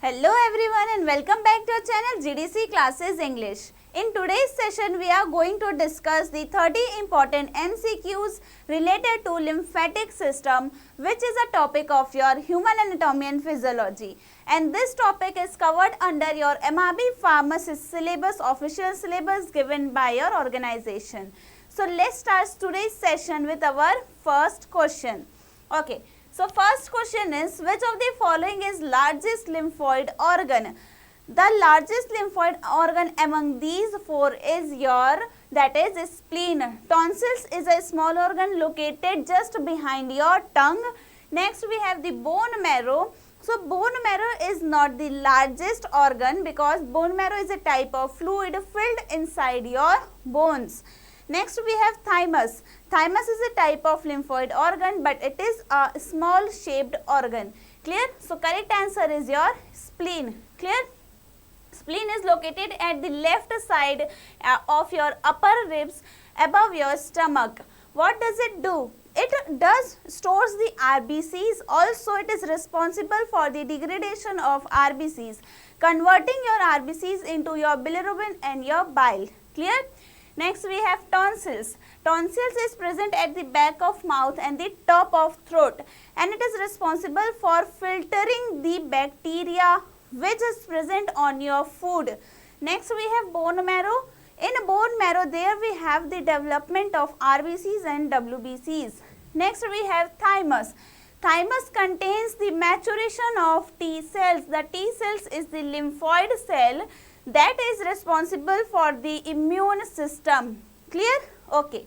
Hello everyone and welcome back to our channel GDC Classes English. In today's session, we are going to discuss the 30 important MCQs related to lymphatic system, which is a topic of your human anatomy and physiology. And this topic is covered under your MRB Pharmacist syllabus, official syllabus given by your organization. So let's start today's session with our first question. Okay. So first question is, which of the following is largest lymphoid organ? The largest lymphoid organ among these four is that is spleen. Tonsils is a small organ located just behind your tongue. Next we have the bone marrow. So bone marrow is not the largest organ because bone marrow is a type of fluid filled inside your bones. Next we have thymus. Thymus is a type of lymphoid organ, but it is a small shaped organ. Clear? So correct answer is your spleen. Clear? Spleen is located at the left side of your upper ribs above your stomach. What does it do? It does stores the RBCs. Also it is responsible for the degradation of RBCs, converting your RBCs into your bilirubin and your bile. Clear? Next we have tonsils. Tonsils is present at the back of mouth and the top of throat, and it is responsible for filtering the bacteria which is present on your food. Next we have bone marrow. In bone marrow there we have the development of RBCs and WBCs. Next we have thymus. Thymus contains the maturation of T cells. The T cells is the lymphoid cell that is responsible for the immune system. Clear? Okay.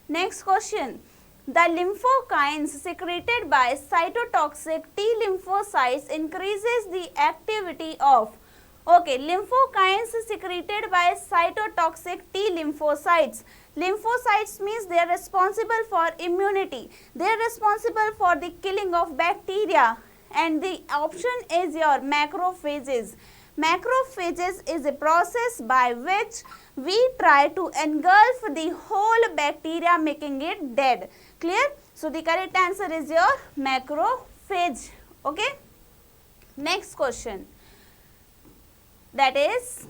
Next question. The lymphokines secreted by cytotoxic T lymphocytes increases the activity of. Okay, lymphokines secreted by cytotoxic T lymphocytes. Lymphocytes means they are responsible for immunity. They are responsible for the killing of bacteria, and the option is your macrophages. Macrophages is a process by which we try to engulf the whole bacteria, making it dead. Clear? So the correct answer is your macrophage. Okay. Next question. That is,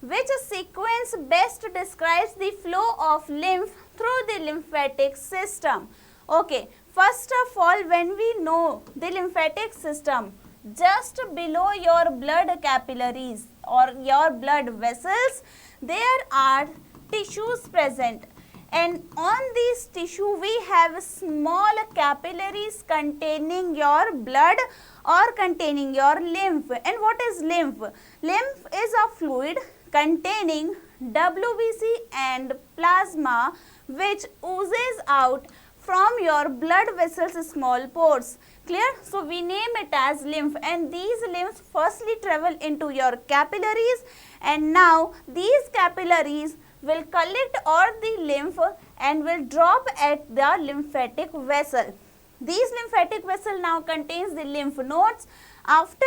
which sequence best describes the flow of lymph through the lymphatic system? Okay. First of all, when we know the lymphatic system, just below your blood capillaries or your blood vessels, there are tissues present, and on this tissue we have small capillaries containing your blood or containing your lymph. And what is lymph? Lymph is a fluid containing WBC and plasma which oozes out from your blood vessels small pores. Clear? So we name it as lymph, and these lymphs firstly travel into your capillaries, and now these capillaries will collect all the lymph and will drop at the lymphatic vessel. These lymphatic vessel now contains the lymph nodes. After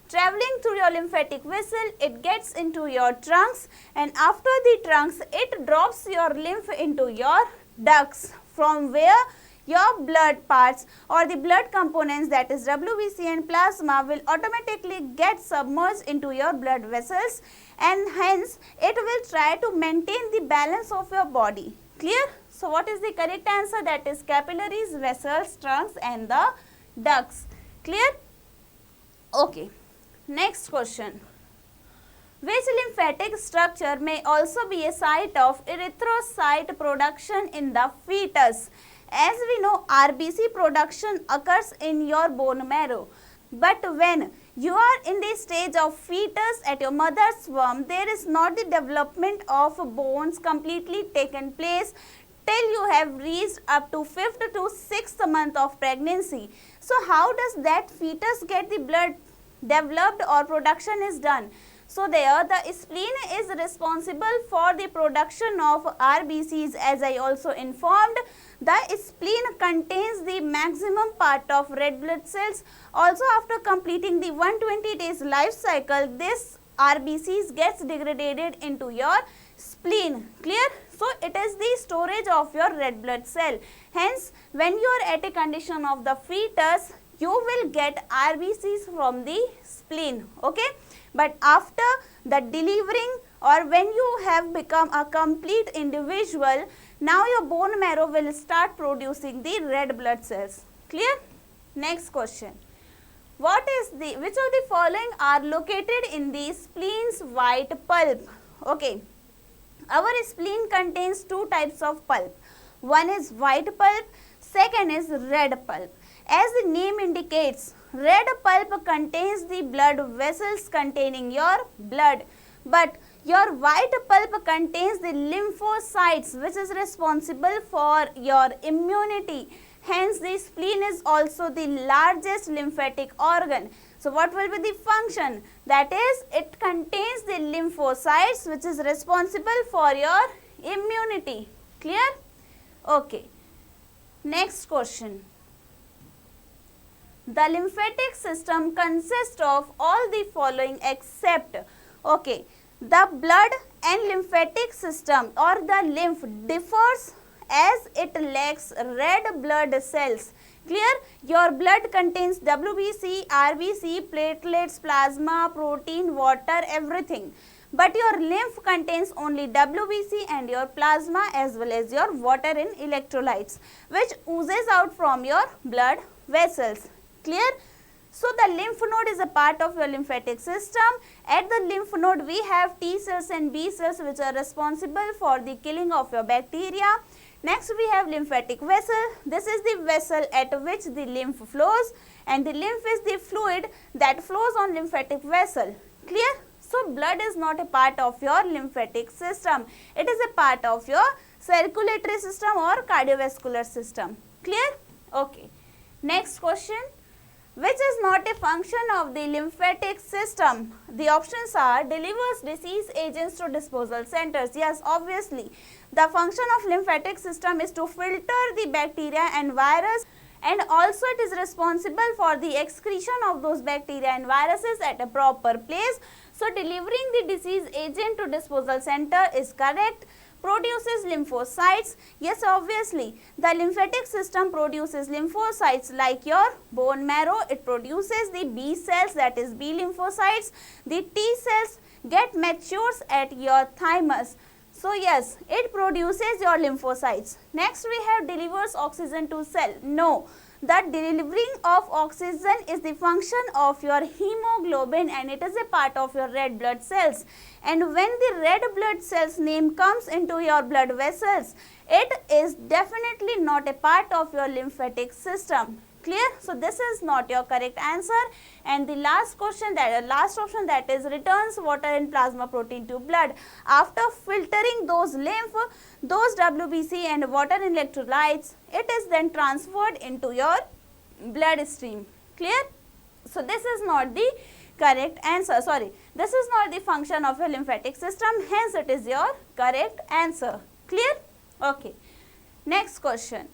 traveling through your lymphatic vessel, it gets into your trunks, and after the trunks it drops your lymph into your ducts, from where your blood parts or the blood components, that is WBC and plasma, will automatically get submerged into your blood vessels, and hence it will try to maintain the balance of your body. Clear? So what is the correct answer? That is capillaries, vessels, trunks and the ducts. Clear? Okay. Next question. Which lymphatic structure may also be a site of erythrocyte production in the fetus? As we know, RBC production occurs in your bone marrow, but when you are in the stage of fetus at your mother's womb, there is not the development of bones completely taken place till you have reached up to 5th to 6th month of pregnancy. So how does that fetus get the blood developed or production is done? So there the spleen is responsible for the production of RBCs. As I also informed, the spleen contains the maximum part of red blood cells. Also after completing the 120 days life cycle, this RBCs gets degraded into your spleen. Clear? So it is the storage of your red blood cell. Hence when you are at a condition of the fetus, you will get RBCs from the spleen, okay. But after the delivering or when you have become a complete individual, now your bone marrow will start producing the red blood cells. Clear? Next question. Which of the following are located in the spleen's white pulp? Okay. Our spleen contains two types of pulp. One is white pulp, second is red pulp. As the name indicates, red pulp contains the blood vessels containing your blood, but your white pulp contains the lymphocytes, which is responsible for your immunity. Hence, the spleen is also the largest lymphatic organ. So, what will be the function? That is, it contains the lymphocytes, which is responsible for your immunity. Clear? Okay. Next question. The lymphatic system consists of all the following except, okay, the blood and lymphatic system or the lymph differs as it lacks red blood cells. Clear? Your blood contains WBC, RBC, platelets, plasma, protein, water, everything. But your lymph contains only WBC and your plasma as well as your water in electrolytes, which oozes out from your blood vessels. Clear? So, the lymph node is a part of your lymphatic system. At the lymph node, we have T cells and B cells which are responsible for the killing of your bacteria. Next, we have lymphatic vessel. This is the vessel at which the lymph flows, and the lymph is the fluid that flows on lymphatic vessel. Clear? So, blood is not a part of your lymphatic system. It is a part of your circulatory system or cardiovascular system. Clear? Okay. Next question. Which is not a function of the lymphatic system? The options are delivers disease agents to disposal centers. Yes, obviously. The function of lymphatic system is to filter the bacteria and virus, and also it is responsible for the excretion of those bacteria and viruses at a proper place. So, delivering the disease agent to disposal center is correct. Produces lymphocytes. Yes, obviously, the lymphatic system produces lymphocytes like your bone marrow. It produces the B cells, that is B lymphocytes. The T cells get matures at your thymus. So, yes, it produces your lymphocytes. Next, we have delivers oxygen to cell. No, the delivering of oxygen is the function of your hemoglobin, and it is a part of your red blood cells. And when the red blood cells name comes into your blood vessels, it is definitely not a part of your lymphatic system. Clear? So, this is not your correct answer. And the last question, last option, that is returns water and plasma protein to blood. After filtering those lymph, those WBC and water in electrolytes, it is then transferred into your blood stream. Clear? So, this is not the correct answer. Sorry, this is not the function of your lymphatic system. Hence, it is your correct answer. Clear? Okay. Next question.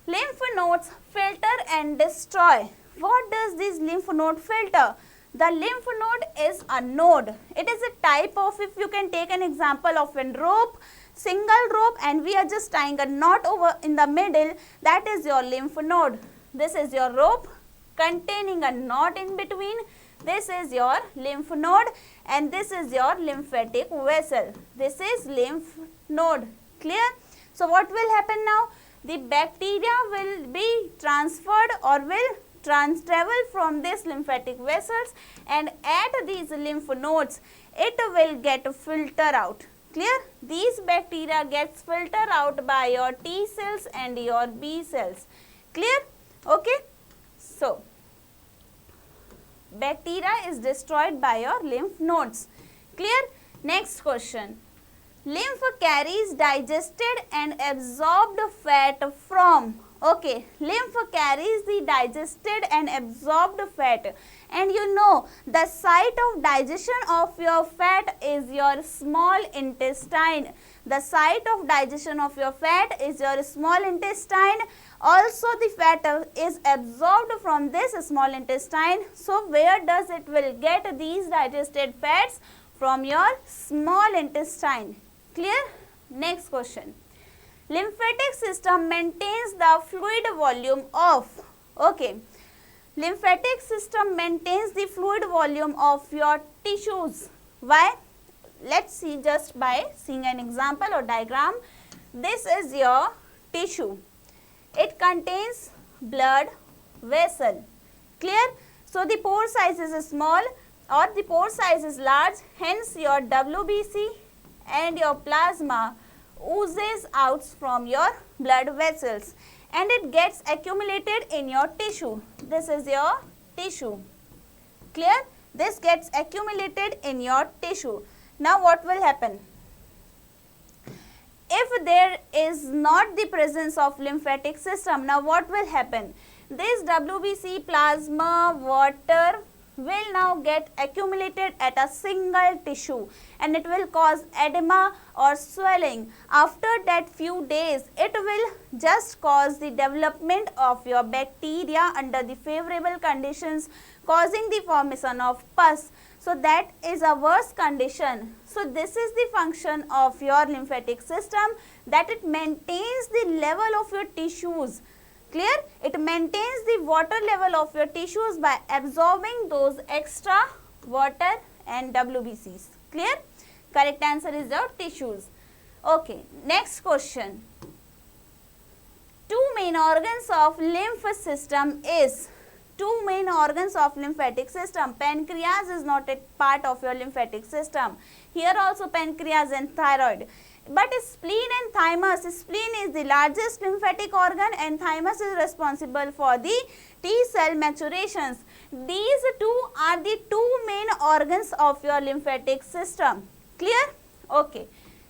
Lymph nodes filter and destroy. What does this lymph node filter? The lymph node is a node. It is a type of, if you can take an example of a rope, single rope, and we are just tying a knot over in the middle, that is your lymph node. This is your rope containing a knot in between. This is your lymph node, and this is your lymphatic vessel. This is lymph node. Clear? So, what will happen now? The bacteria will be transferred or will travel from these lymphatic vessels, and at these lymph nodes, it will get filtered out. Clear? These bacteria gets filtered out by your T cells and your B cells. Clear? Okay. So, bacteria is destroyed by your lymph nodes. Clear? Next question. Lymph carries digested and absorbed fat from. Okay, lymph carries the digested and absorbed fat, and you know the site of digestion of your fat is your small intestine. The site of digestion of your fat is your small intestine. Also, the fat is absorbed from this small intestine. So, where does it will get these digested fats? From your small intestine. Clear? Next question. Lymphatic system maintains the fluid volume of, okay, lymphatic system maintains the fluid volume of your tissues. Why? Let's see just by seeing an example or diagram. This is your tissue. It contains blood vessel. Clear? So the pore size is small or the pore size is large, hence your WBC and your plasma oozes out from your blood vessels and it gets accumulated in your tissue. This is your tissue. Clear? This gets accumulated in your tissue. Now what will happen? If there is not the presence of lymphatic system, now what will happen? This WBC, plasma, water will now get accumulated at a single tissue and it will cause edema or swelling. After that few days, it will just cause the development of your bacteria under the favorable conditions, causing the formation of pus. So that is a worse condition. So this is the function of your lymphatic system, that it maintains the level of your tissues. Clear? It maintains the water level of your tissues by absorbing those extra water and WBCs. Clear? Correct answer is your tissues. Okay, next question. Two main organs of lymph system is lymphatic system. Pancreas is not a part of your lymphatic system. Here also pancreas and thyroid. But spleen and thymus, spleen is the largest lymphatic organ and thymus is responsible for the T cell maturations. These two are the two main organs of your lymphatic system. Clear? Okay.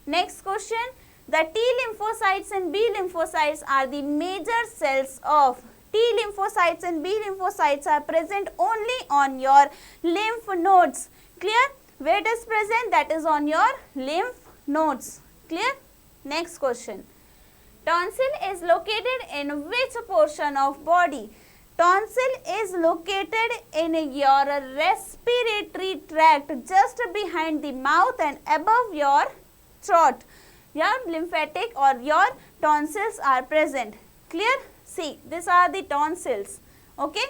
Next question. The T lymphocytes and B lymphocytes are the major cells of T lymphocytes and B lymphocytes are present only on your lymph nodes. Clear? Where it is present? That is on your lymph nodes. Clear? Next question. Tonsil is located in which portion of body? Tonsil is located in your respiratory tract, just behind the mouth and above your throat. Your lymphatic or your tonsils are present. Clear? See, these are the tonsils. Okay.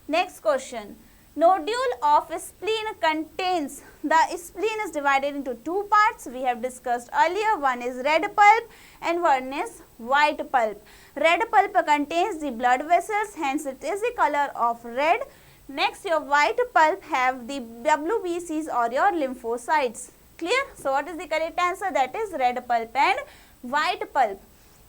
Next question. Nodule of spleen contains, the spleen is divided into two parts. We have discussed earlier. One is red pulp and one is white pulp. Red pulp contains the blood vessels, hence it is the color of red. Next, your white pulp have the WBCs or your lymphocytes. Clear? So what is the correct answer? That is red pulp and white pulp.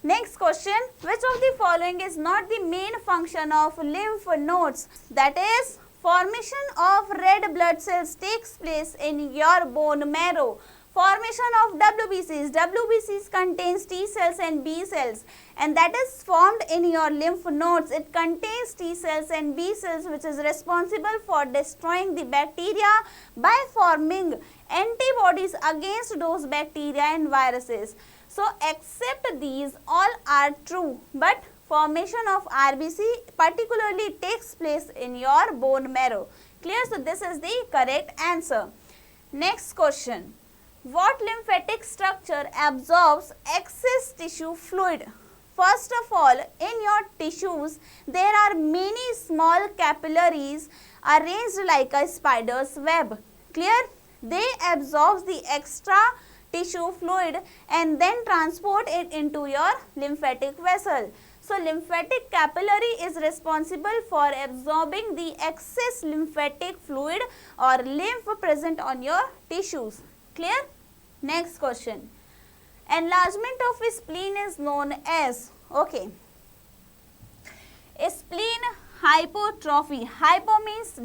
Next question. Which of the following is not the main function of lymph nodes? That is, formation of red blood cells takes place in your bone marrow. Formation of WBCs. WBCs contains T cells and B cells and that is formed in your lymph nodes. It contains T cells and B cells which is responsible for destroying the bacteria by forming antibodies against those bacteria and viruses. So except these, all are true, but formation of RBC particularly takes place in your bone marrow. Clear? So this is the correct answer. Next question. What lymphatic structure absorbs excess tissue fluid? First of all, in your tissues, there are many small capillaries arranged like a spider's web. Clear? They absorb the extra tissue fluid and then transport it into your lymphatic vessel. So lymphatic capillary is responsible for absorbing the excess lymphatic fluid or lymph present on your tissues. Clear? Next question. Enlargement of spleen is known as, okay, spleen hypertrophy. Hypo means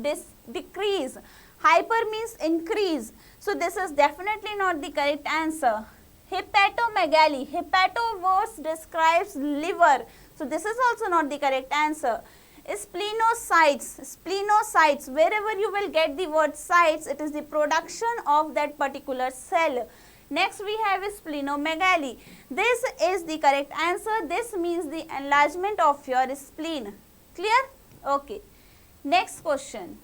decrease, hyper means increase. So this is definitely not the correct answer. Hepatomegaly. Hepato words describes liver. So this is also not the correct answer. Splenocytes. Splenocytes. Wherever you will get the word cytes, it is the production of that particular cell. Next we have splenomegaly. This is the correct answer. This means the enlargement of your spleen. Clear? Okay. Next question.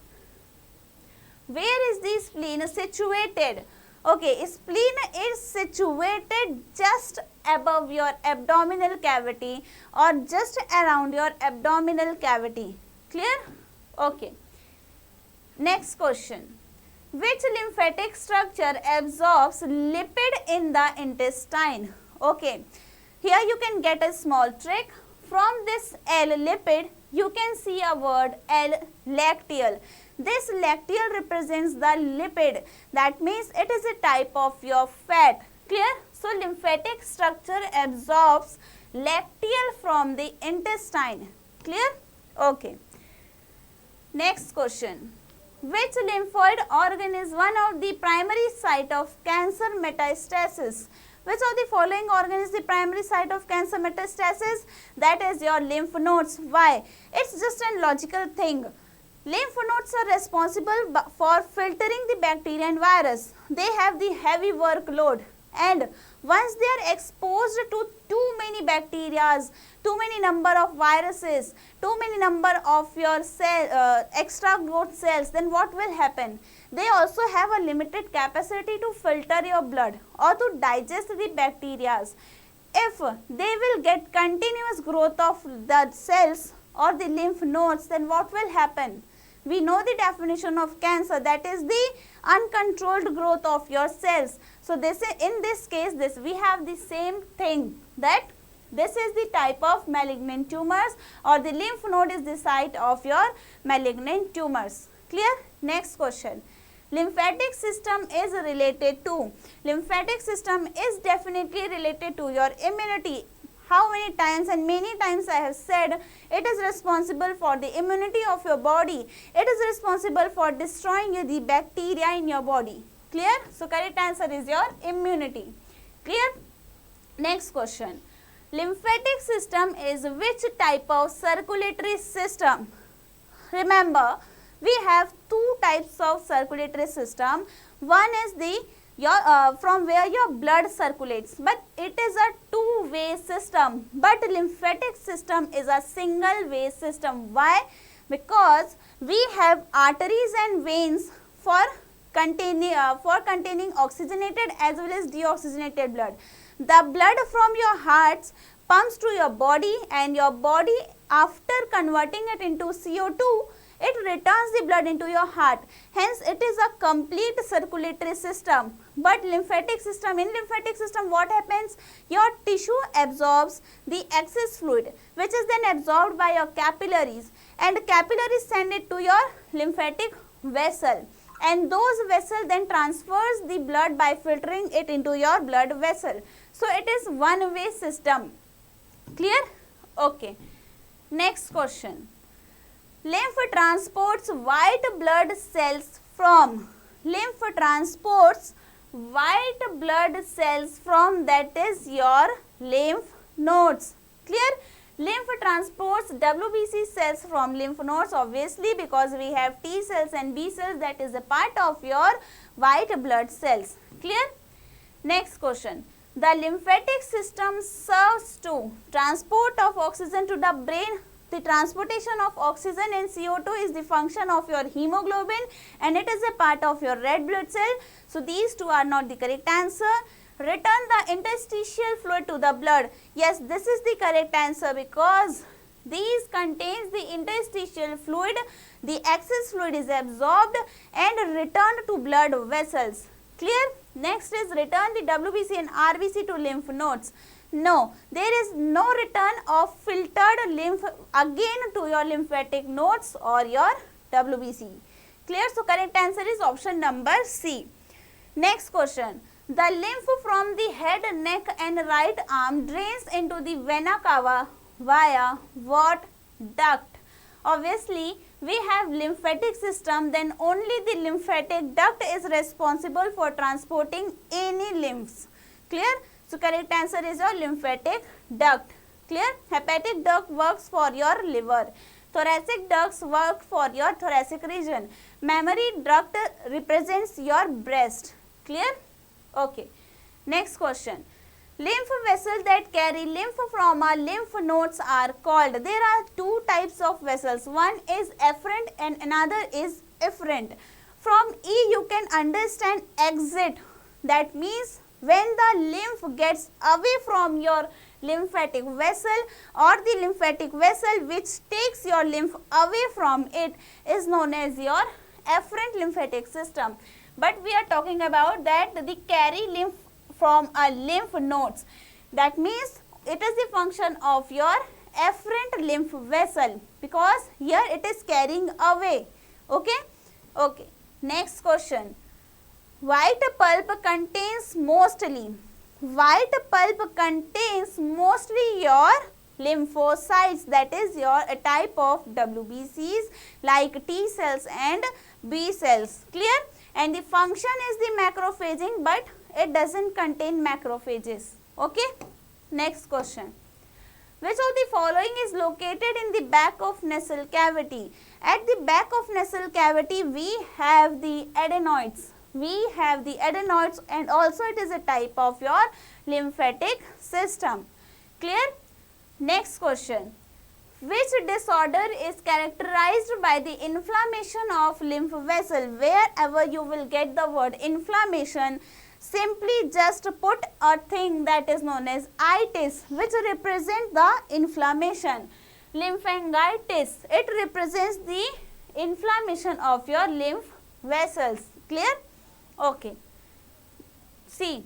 Where is the spleen situated? Okay, spleen is situated just above your abdominal cavity or just around your abdominal cavity. Clear? Okay. Next question. Which lymphatic structure absorbs lipid in the intestine? Okay. Here you can get a small trick. From this L lipid, you can see a word L-lacteal. This lacteal represents the lipid. That means it is a type of your fat. Clear? So lymphatic structure absorbs lacteal from the intestine. Clear? Okay. Next question. Which lymphoid organ is one of the primary site of cancer metastasis? Which of the following organ is the primary site of cancer metastasis? That is your lymph nodes. Why? It's just a logical thing. Lymph nodes are responsible for filtering the bacteria and virus. They have the heavy workload, and once they are exposed to too many bacteria, too many number of viruses, too many number of your extra growth cells, then what will happen? They also have a limited capacity to filter your blood or to digest the bacteria. If they will get continuous growth of the cells or the lymph nodes, then what will happen? We know the definition of cancer, that is the uncontrolled growth of your cells. So this is, in this case, we have the same thing, that this is the type of malignant tumors, or the lymph node is the site of your malignant tumors. Clear? Next question. Lymphatic system is related to. Lymphatic system is definitely related to your immunity. How many times and many times I have said, it is responsible for the immunity of your body. It is responsible for destroying the bacteria in your body. Clear? So correct answer is your immunity. Clear? Next question. Lymphatic system is which type of circulatory system? Remember, we have two types of circulatory system. One is the from where your blood circulates, but it is a two-way system. But lymphatic system is a single-way system. Why? Because we have arteries and veins for containing oxygenated as well as deoxygenated blood. The blood from your hearts pumps to your body, and your body, after converting it into CO2, it returns the blood into your heart. Hence, it is a complete circulatory system. But lymphatic system, in lymphatic system, what happens? Your tissue absorbs the excess fluid, which is then absorbed by your capillaries, and capillaries send it to your lymphatic vessel, and those vessels then transfers the blood by filtering it into your blood vessel. So it is one-way system. Clear? Okay. Next question. Lymph transports white blood cells from. Lymph transports white blood cells from, that is your lymph nodes. Clear? Lymph transports WBC cells from lymph nodes, obviously, because we have T cells and B cells, that is a part of your white blood cells. Clear? Next question. The lymphatic system serves to transport of oxygen to the brain. The transportation of oxygen and CO2 is the function of your hemoglobin, and it is a part of your red blood cell. So these two are not the correct answer. Return the interstitial fluid to the blood. Yes, this is the correct answer, because these contains the interstitial fluid. The excess fluid is absorbed and returned to blood vessels. Clear? Next is return the WBC and RBC to lymph nodes. No, there is no return of filtered lymph again to your lymphatic nodes or your WBC. Clear? So correct answer is option number C. Next question. The lymph from the head, neck and right arm drains into the vena cava via what duct? Obviously, we have lymphatic system, then only the lymphatic duct is responsible for transporting any lymphs. Clear? So correct answer is your lymphatic duct. Clear? Hepatic duct works for your liver. Thoracic ducts work for your thoracic region. Mammary duct represents your breast. Clear? Okay. Next question. Lymph vessels that carry lymph from our lymph nodes are called. There are two types of vessels. One is efferent and another is efferent. From E you can understand exit. That means When the lymph gets away from your lymphatic vessel or the lymphatic vessel which takes your lymph away from it is known as your afferent lymphatic system. But we are talking about that the carry lymph from a lymph nodes. That means it is the function of your afferent lymph vessel because here it is carrying away. Okay. Okay. Next question. White pulp contains mostly. White pulp contains mostly your lymphocytes, that is your type of WBCs like T cells and B cells. Clear? And the function is the macrophaging, but it doesn't contain macrophages. Okay? Next question. Which of the following is located in the back of nasal cavity? At the back of nasal cavity we have the adenoids. We have the adenoids and also it is a type of your lymphatic system. Clear? Next question. Which disorder is characterized by the inflammation of lymph vessel? Wherever you will get the word inflammation, simply just put a thing that is known as itis, which represents the inflammation. Lymphangitis, it represents the inflammation of your lymph vessels. Clear? Okay. See,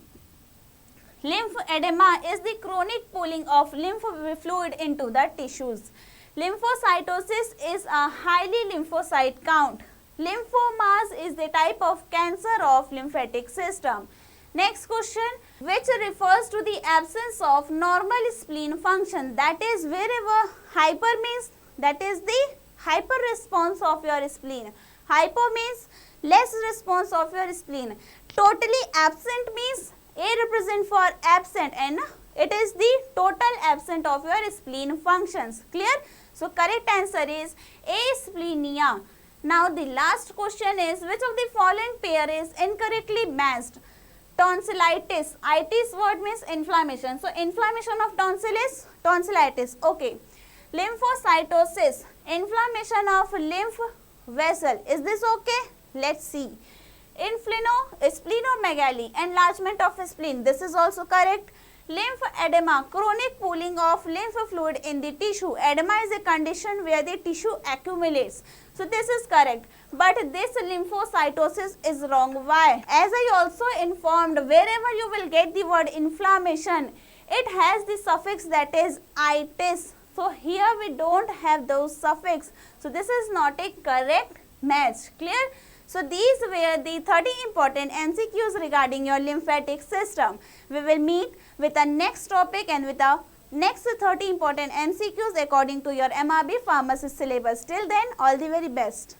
lymphedema is the chronic pooling of lymph fluid into the tissues. Lymphocytosis is a highly lymphocyte count. Lymphomas is the type of cancer of lymphatic system. Next question, which refers to the absence of normal spleen function, that is wherever hyper means that is the hyper response of your spleen. Hypo means less response of your spleen. Totally absent means A represent for absent and it is the total absent of your spleen functions. Clear? So correct answer is asplenia. Now the last question is which of the following pair is incorrectly matched? Tonsillitis. Itis word means inflammation. So inflammation of tonsil is tonsillitis. Okay. Lymphocytosis. Inflammation of lymph vessel. Is this okay? Let's see. Splenomegaly, enlargement of spleen. This is also correct. Lymphedema, chronic pooling of lymph fluid in the tissue. Edema is a condition where the tissue accumulates. So this is correct. But this lymphocytosis is wrong. Why? As I also informed, wherever you will get the word inflammation, it has the suffix that is itis. So here we don't have those suffix. So this is not a correct match. Clear? So these were the 30 important MCQs regarding your lymphatic system. We will meet with the next topic and with the next 30 important MCQs according to your MRB pharmacist syllabus. Till then, all the very best.